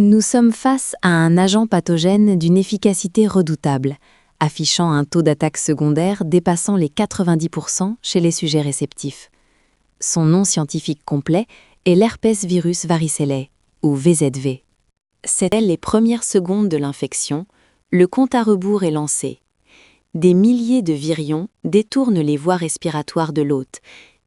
Nous sommes face à un agent pathogène d'une efficacité redoutable, affichant un taux d'attaque secondaire dépassant les 90% chez les sujets réceptifs. Son nom scientifique complet est l'herpès virus varicella, ou VZV. C'est dès les premières secondes de l'infection, le compte à rebours est lancé. Des milliers de virions détournent les voies respiratoires de l'hôte,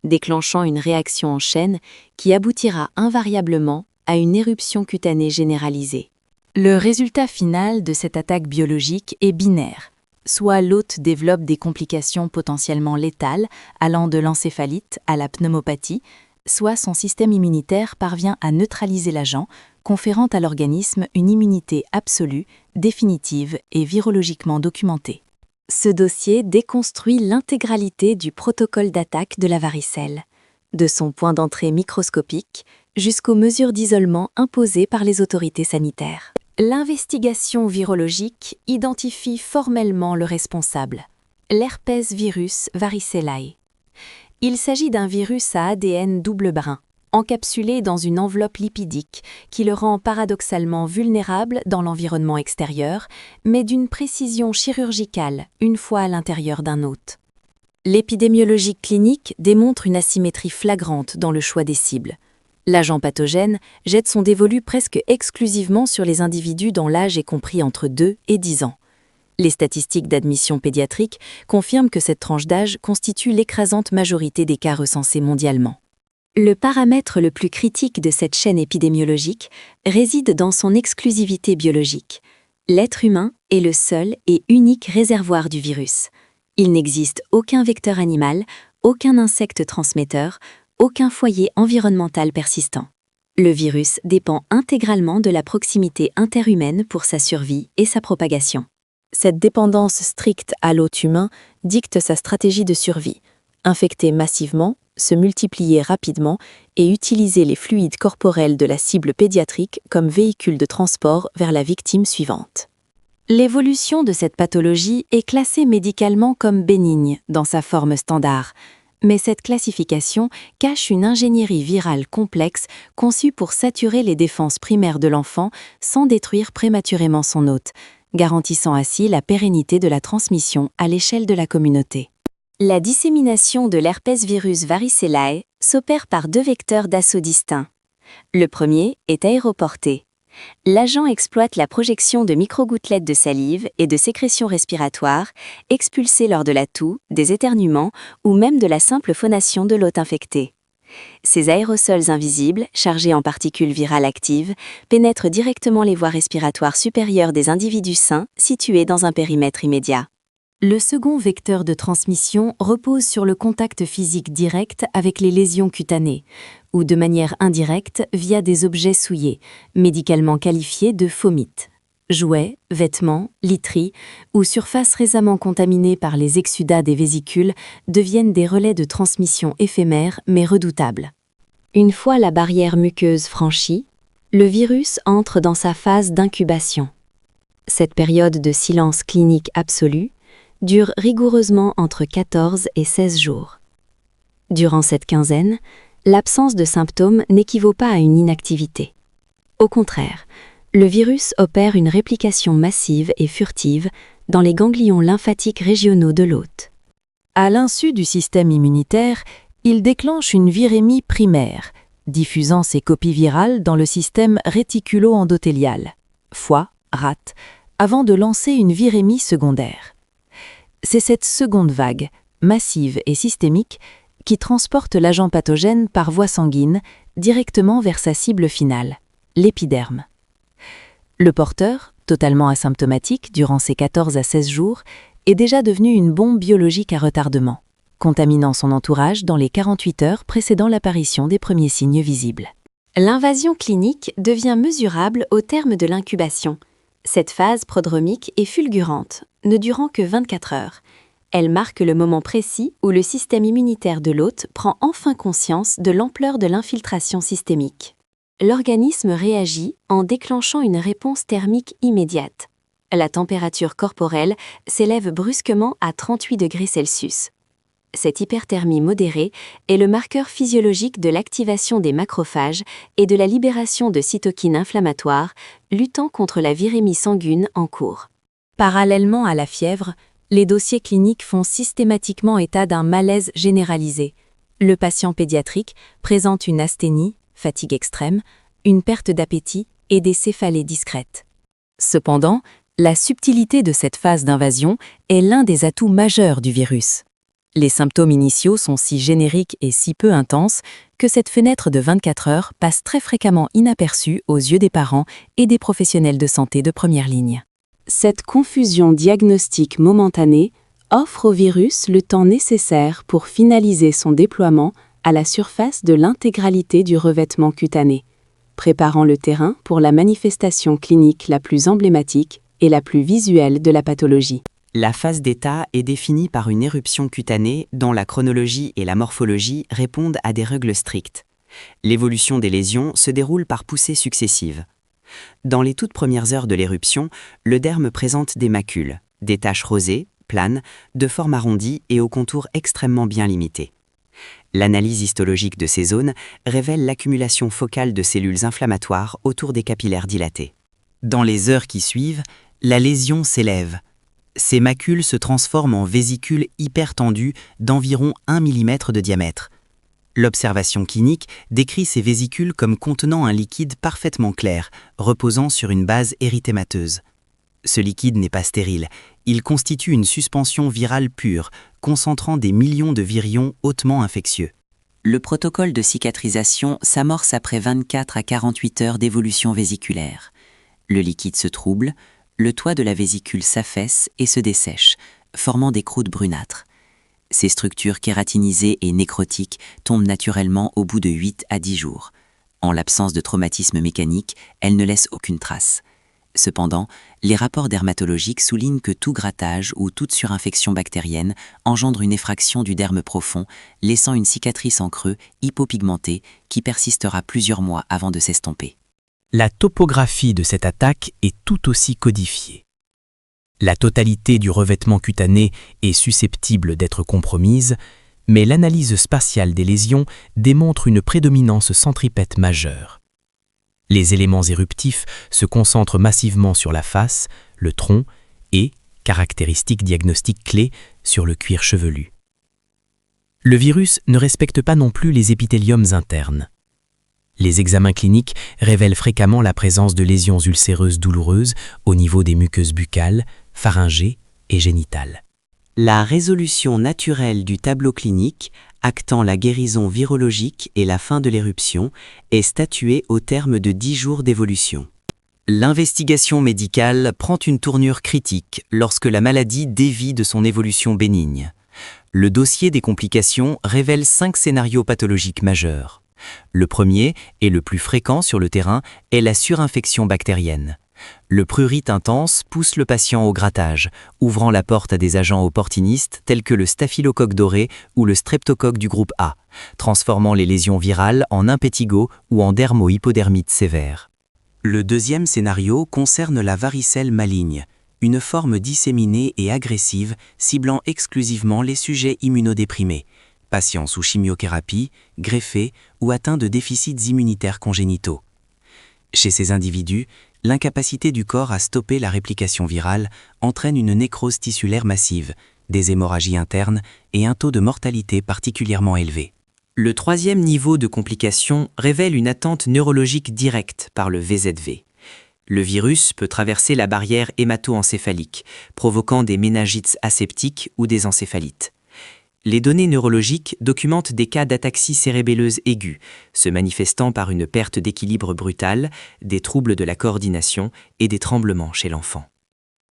déclenchant une réaction en chaîne qui aboutira invariablement à une éruption cutanée généralisée. Le résultat final de cette attaque biologique est binaire. Soit l'hôte développe des complications potentiellement létales allant de l'encéphalite à la pneumopathie, soit son système immunitaire parvient à neutraliser l'agent, conférant à l'organisme une immunité absolue, définitive et virologiquement documentée. Ce dossier déconstruit l'intégralité du protocole d'attaque de la varicelle, de son point d'entrée microscopique jusqu'aux mesures d'isolement imposées par les autorités sanitaires. L'investigation virologique identifie formellement le responsable, l'herpès virus varicellae. Il s'agit d'un virus à ADN double brin, encapsulé dans une enveloppe lipidique qui le rend paradoxalement vulnérable dans l'environnement extérieur, mais d'une précision chirurgicale une fois à l'intérieur d'un hôte. L'épidémiologie clinique démontre une asymétrie flagrante dans le choix des cibles. L'agent pathogène jette son dévolu presque exclusivement sur les individus dont l'âge est compris entre 2 et 10 ans. Les statistiques d'admission pédiatrique confirment que cette tranche d'âge constitue l'écrasante majorité des cas recensés mondialement. Le paramètre le plus critique de cette chaîne épidémiologique réside dans son exclusivité biologique. L'être humain est le seul et unique réservoir du virus. Il n'existe aucun vecteur animal, aucun insecte transmetteur, aucun foyer environnemental persistant. Le virus dépend intégralement de la proximité interhumaine pour sa survie et sa propagation. Cette dépendance stricte à l'hôte humain dicte sa stratégie de survie. Infecter massivement, se multiplier rapidement et utiliser les fluides corporels de la cible pédiatrique comme véhicule de transport vers la victime suivante. L'évolution de cette pathologie est classée médicalement comme bénigne dans sa forme standard, mais cette classification cache une ingénierie virale complexe conçue pour saturer les défenses primaires de l'enfant sans détruire prématurément son hôte, garantissant ainsi la pérennité de la transmission à l'échelle de la communauté. La dissémination de l'herpès virus varicellae s'opère par 2 vecteurs d'assaut distincts. Le premier est aéroporté. L'agent exploite la projection de microgouttelettes de salive et de sécrétions respiratoires expulsées lors de la toux, des éternuements ou même de la simple phonation de l'hôte infecté. Ces aérosols invisibles, chargés en particules virales actives, pénètrent directement les voies respiratoires supérieures des individus sains situés dans un périmètre immédiat. Le second vecteur de transmission repose sur le contact physique direct avec les lésions cutanées, ou de manière indirecte via des objets souillés, médicalement qualifiés de fomites. Jouets, vêtements, literies ou surfaces récemment contaminées par les exsudats des vésicules deviennent des relais de transmission éphémères mais redoutables. Une fois la barrière muqueuse franchie, le virus entre dans sa phase d'incubation. Cette période de silence clinique absolu dure rigoureusement entre 14 et 16 jours. Durant cette quinzaine, l'absence de symptômes n'équivaut pas à une inactivité. Au contraire, le virus opère une réplication massive et furtive dans les ganglions lymphatiques régionaux de l'hôte. À l'insu du système immunitaire, il déclenche une virémie primaire, diffusant ses copies virales dans le système réticulo-endothélial, foie, rate, avant de lancer une virémie secondaire. C'est cette seconde vague, massive et systémique, qui transporte l'agent pathogène par voie sanguine directement vers sa cible finale, l'épiderme. Le porteur, totalement asymptomatique durant ces 14 à 16 jours, est déjà devenu une bombe biologique à retardement, contaminant son entourage dans les 48 heures précédant l'apparition des premiers signes visibles. L'invasion clinique devient mesurable au terme de l'incubation. Cette phase prodromique est fulgurante, ne durant que 24 heures. Elle marque le moment précis où le système immunitaire de l'hôte prend enfin conscience de l'ampleur de l'infiltration systémique. L'organisme réagit en déclenchant une réponse thermique immédiate. La température corporelle s'élève brusquement à 38 degrés Celsius. Cette hyperthermie modérée est le marqueur physiologique de l'activation des macrophages et de la libération de cytokines inflammatoires, luttant contre la virémie sanguine en cours. Parallèlement à la fièvre, les dossiers cliniques font systématiquement état d'un malaise généralisé. Le patient pédiatrique présente une asthénie, fatigue extrême, une perte d'appétit et des céphalées discrètes. Cependant, la subtilité de cette phase d'invasion est l'un des atouts majeurs du virus. Les symptômes initiaux sont si génériques et si peu intenses que cette fenêtre de 24 heures passe très fréquemment inaperçue aux yeux des parents et des professionnels de santé de première ligne. Cette confusion diagnostique momentanée offre au virus le temps nécessaire pour finaliser son déploiement à la surface de l'intégralité du revêtement cutané, préparant le terrain pour la manifestation clinique la plus emblématique et la plus visuelle de la pathologie. La phase d'état est définie par une éruption cutanée dont la chronologie et la morphologie répondent à des règles strictes. L'évolution des lésions se déroule par poussées successives. Dans les toutes premières heures de l'éruption, le derme présente des macules, des taches rosées, planes, de forme arrondie et aux contours extrêmement bien limités. L'analyse histologique de ces zones révèle l'accumulation focale de cellules inflammatoires autour des capillaires dilatés. Dans les heures qui suivent, la lésion s'élève. Ces macules se transforment en vésicules hypertendues d'environ 1 mm de diamètre. L'observation clinique décrit ces vésicules comme contenant un liquide parfaitement clair, reposant sur une base érythémateuse. Ce liquide n'est pas stérile, il constitue une suspension virale pure, concentrant des millions de virions hautement infectieux. Le protocole de cicatrisation s'amorce après 24 à 48 heures d'évolution vésiculaire. Le liquide se trouble, le toit de la vésicule s'affaisse et se dessèche, formant des croûtes brunâtres. Ces structures kératinisées et nécrotiques tombent naturellement au bout de 8 à 10 jours. En l'absence de traumatisme mécanique, elles ne laissent aucune trace. Cependant, les rapports dermatologiques soulignent que tout grattage ou toute surinfection bactérienne engendre une effraction du derme profond, laissant une cicatrice en creux hypopigmentée qui persistera plusieurs mois avant de s'estomper. La topographie de cette attaque est tout aussi codifiée. La totalité du revêtement cutané est susceptible d'être compromise, mais l'analyse spatiale des lésions démontre une prédominance centripète majeure. Les éléments éruptifs se concentrent massivement sur la face, le tronc et, caractéristique diagnostique clé, sur le cuir chevelu. Le virus ne respecte pas non plus les épithéliums internes. Les examens cliniques révèlent fréquemment la présence de lésions ulcéreuses douloureuses au niveau des muqueuses buccales, pharyngées et génitales. La résolution naturelle du tableau clinique, actant la guérison virologique et la fin de l'éruption, est statuée au terme de 10 jours d'évolution. L'investigation médicale prend une tournure critique lorsque la maladie dévie de son évolution bénigne. Le dossier des complications révèle 5 scénarios pathologiques majeurs. Le premier, et le plus fréquent sur le terrain, est la surinfection bactérienne. Le prurite intense pousse le patient au grattage, ouvrant la porte à des agents opportunistes tels que le staphylocoque doré ou le streptocoque du groupe A, transformant les lésions virales en impétigo ou en dermo-hypodermite sévère. Le deuxième scénario concerne la varicelle maligne, une forme disséminée et agressive ciblant exclusivement les sujets immunodéprimés, patients sous chimiothérapie, greffés ou atteints de déficits immunitaires congénitaux. Chez ces individus, l'incapacité du corps à stopper la réplication virale entraîne une nécrose tissulaire massive, des hémorragies internes et un taux de mortalité particulièrement élevé. Le troisième niveau de complication révèle une attente neurologique directe par le VZV. Le virus peut traverser la barrière hémato-encéphalique, provoquant des méningites aseptiques ou des encéphalites. Les données neurologiques documentent des cas d'ataxie cérébelleuse aiguë, se manifestant par une perte d'équilibre brutale, des troubles de la coordination et des tremblements chez l'enfant.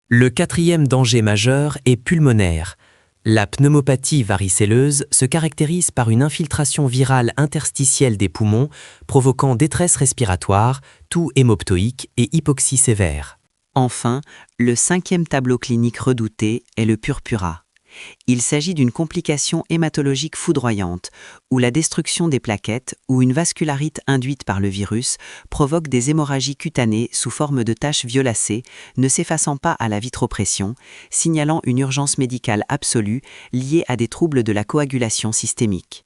Le quatrième danger majeur est pulmonaire. La pneumopathie varicelleuse se caractérise par une infiltration virale interstitielle des poumons, provoquant détresse respiratoire, toux hémoptoïque et hypoxie sévère. Enfin, le cinquième tableau clinique redouté est le purpura. Il s'agit d'une complication hématologique foudroyante, où la destruction des plaquettes ou une vascularite induite par le virus provoque des hémorragies cutanées sous forme de taches violacées, ne s'effaçant pas à la vitropression, signalant une urgence médicale absolue liée à des troubles de la coagulation systémique.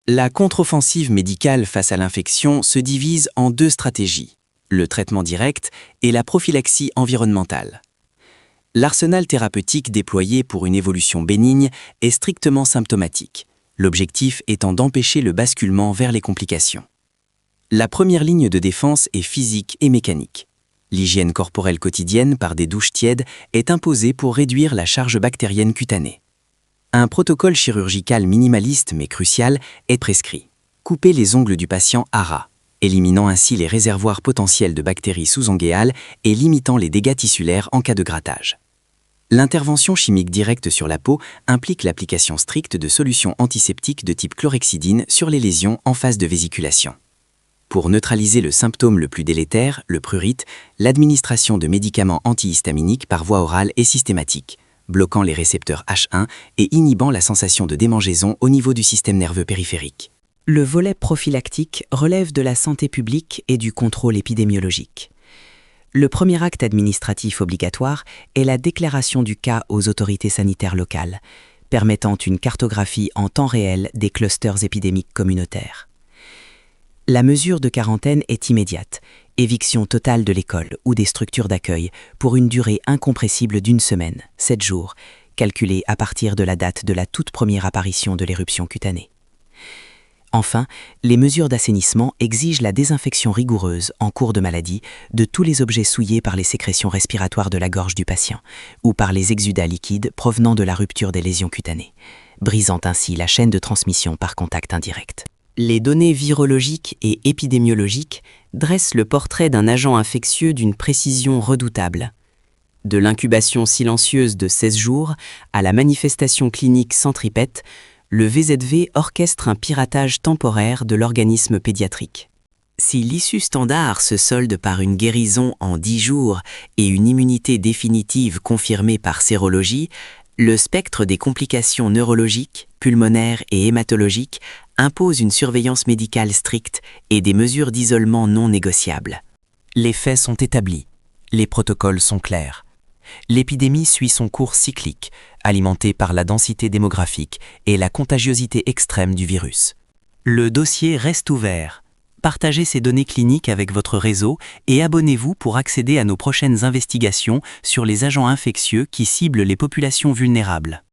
La contre-offensive médicale face à l'infection se divise en deux stratégies, le traitement direct et la prophylaxie environnementale. L'arsenal thérapeutique déployé pour une évolution bénigne est strictement symptomatique, l'objectif étant d'empêcher le basculement vers les complications. La première ligne de défense est physique et mécanique. L'hygiène corporelle quotidienne par des douches tièdes est imposée pour réduire la charge bactérienne cutanée. Un protocole chirurgical minimaliste mais crucial est prescrit. Couper les ongles du patient à ras, éliminant ainsi les réservoirs potentiels de bactéries sous-onguéales et limitant les dégâts tissulaires en cas de grattage. L'intervention chimique directe sur la peau implique l'application stricte de solutions antiseptiques de type chlorhexidine sur les lésions en phase de vésiculation. Pour neutraliser le symptôme le plus délétère, le prurite, l'administration de médicaments antihistaminiques par voie orale est systématique, bloquant les récepteurs H1 et inhibant la sensation de démangeaison au niveau du système nerveux périphérique. Le volet prophylactique relève de la santé publique et du contrôle épidémiologique. Le premier acte administratif obligatoire est la déclaration du cas aux autorités sanitaires locales, permettant une cartographie en temps réel des clusters épidémiques communautaires. La mesure de quarantaine est immédiate, éviction totale de l'école ou des structures d'accueil pour une durée incompressible d'1 semaine, 7 jours, calculée à partir de la date de la toute première apparition de l'éruption cutanée. Enfin, les mesures d'assainissement exigent la désinfection rigoureuse en cours de maladie de tous les objets souillés par les sécrétions respiratoires de la gorge du patient ou par les exudats liquides provenant de la rupture des lésions cutanées, brisant ainsi la chaîne de transmission par contact indirect. Les données virologiques et épidémiologiques dressent le portrait d'un agent infectieux d'une précision redoutable. De l'incubation silencieuse de 16 jours à la manifestation clinique centripète, le VZV orchestre un piratage temporaire de l'organisme pédiatrique. Si l'issue standard se solde par une guérison en 10 jours et une immunité définitive confirmée par sérologie, le spectre des complications neurologiques, pulmonaires et hématologiques impose une surveillance médicale stricte et des mesures d'isolement non négociables. Les faits sont établis, les protocoles sont clairs. L'épidémie suit son cours cyclique, alimenté par la densité démographique et la contagiosité extrême du virus. Le dossier reste ouvert. Partagez ces données cliniques avec votre réseau et abonnez-vous pour accéder à nos prochaines investigations sur les agents infectieux qui ciblent les populations vulnérables.